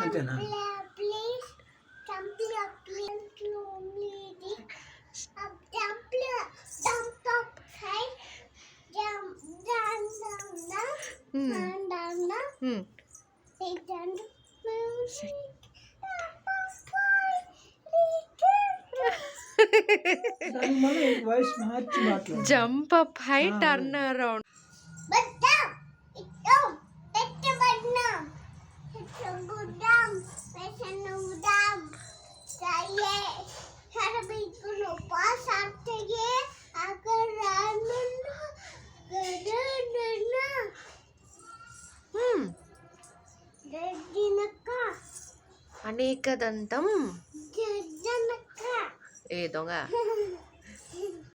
అంతేనా దానికి మళ్ళీ వాయిస్ మార్చి మాట్లాడు. Jump up high turn around. అనేక దంతం ఏ దొంగ